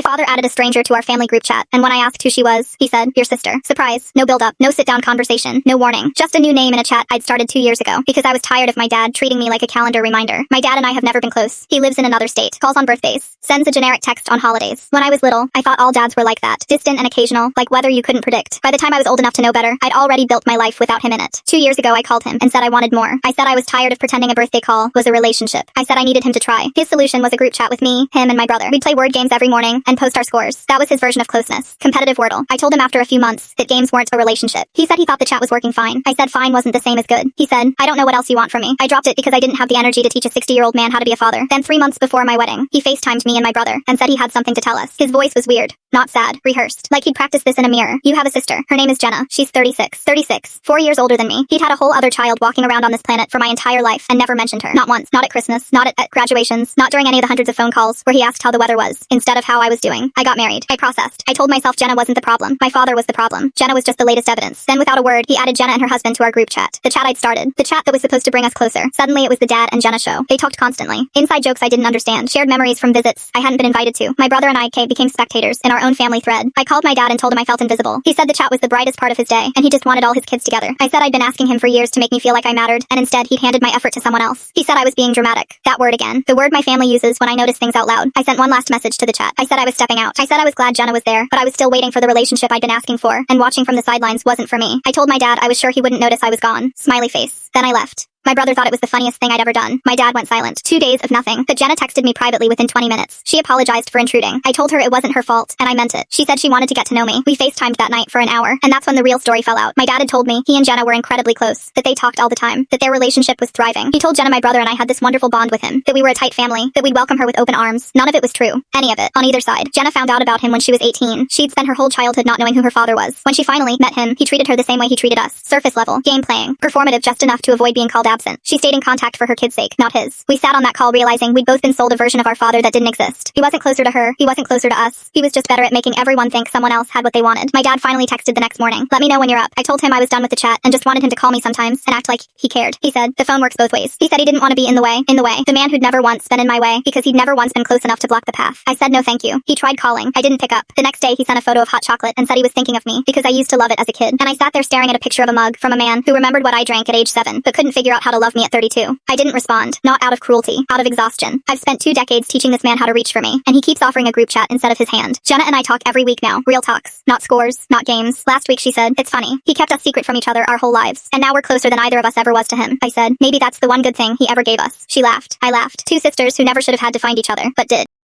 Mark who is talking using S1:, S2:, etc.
S1: father added a stranger to our family group chat, and when I asked who she was, he said, "Your sister." Surprise. No build-up, no sit-down conversation, no warning. Just a new name in a chat I'd started 2 years ago because I was tired of my dad treating me like a calendar reminder. My dad and I have never been close. He lives in another state, calls on birthdays, sends a generic text on holidays. When I was little, I thought all dads were like that, distant and occasional, like weather you couldn't predict. By the time I was old enough to know better, I'd already built my life without him in it. 2 years ago I called him and said I wanted more. I said I was tired of pretending a birthday call was a relationship. I said I needed him to try. His solution was a group chat with me, him, and my brother. We'd play word games every morning and post our scores. That was his version of closeness. Competitive Wordle. I told him after a few months that games weren't a relationship. He said he thought the chat was working fine. I said fine wasn't the same as good. He said, "I don't know what else you want from me." I dropped it because I didn't have the energy to teach a 60-year-old man how to be a father. Then 3 months before my wedding, he FaceTimed me and my brother and said he had something to tell us. His voice was weird, not sad, rehearsed, like he'd practiced this in a mirror. "You have a sister. Her name is Jenna. She's 36. 36. 4 years older than me." He'd had a whole other child walking around on this planet for my entire life and never mentioned her. Not once. Not at Christmas. Not at graduations. Not during any of the hundreds of phone calls where he asked how the weather was, instead of how I was doing. I got married. I processed. I told myself Jenna wasn't the problem. My father was the problem. Jenna was just the latest evidence. Then without a word, he added Jenna and her husband to our group chat. The chat I'd started. The chat that was supposed to bring us closer. Suddenly it was the dad and Jenna show. They talked constantly. Inside jokes I didn't understand. Shared memories from visits I hadn't been invited to. My brother and I became spectators in our own family thread. I called my dad and told him I felt invisible. He said the chat was the brightest part of his day, and he just wanted all his kids together. I said I'd been asking him for years to make me feel like I mattered, and instead he'd handed my effort to someone else. He said I was being dramatic. That word again. The word my family uses when I notice things out loud. I sent one last message to the chat. I said I was stepping out. I said I was glad Jenna was there, but I was still waiting for the relationship I'd been asking for, and watching from the sidelines wasn't for me. I told my dad I was sure he wouldn't notice I was gone. Smiley face. Then I left. My brother thought it was the funniest thing I'd ever done. My dad went silent. 2 days of nothing. But Jenna texted me privately within 20 minutes. She apologized for intruding. I told her it wasn't her fault, and I meant it. She said she wanted to get to know me. We FaceTimed that night for an hour, and that's when the real story fell out. My dad had told me he and Jenna were incredibly close, that they talked all the time, that their relationship was thriving. He told Jenna my brother and I had this wonderful bond with him, that we were a tight family, that we'd welcome her with open arms. None of it was true. Any of it. On either side. Jenna found out about him when she was 18. She'd spent her whole childhood not knowing who her father was. When she finally met him, he treated her the same way he treated us. Surface level. Game playing. Performative just enough to avoid being called absent. She stayed in contact for her kid's sake, not his. We sat on that call realizing we'd both been sold a version of our father that didn't exist. He wasn't closer to her. He wasn't closer to us. He was just better at making everyone think someone else had what they wanted. My dad finally texted the next morning. "Let me know when you're up." I told him I was done with the chat and just wanted him to call me sometimes and act like he cared. He said, "The phone works both ways." He said he didn't want to be in the way. The man who'd never once been in my way because he'd never once been close enough to block the path. I said no thank you. He tried calling. I didn't pick up. The next day he sent a photo of hot chocolate and said he was thinking of me because I used to love it as a kid. And I sat there staring at a picture of a mug from a man who remembered what I drank at age 7 but couldn't figure out how to love me at 32. I didn't respond. Not out of cruelty. Out of exhaustion. I've spent 2 decades teaching this man how to reach for me, and he keeps offering a group chat instead of his hand. Jenna and I talk every week now. Real talks. Not scores. Not games. Last week she said, "It's funny. He kept us secret from each other our whole lives, and now we're closer than either of us ever was to him." I said, "Maybe that's the one good thing he ever gave us." She laughed. I laughed. 2 sisters who never should have had to find each other, but did.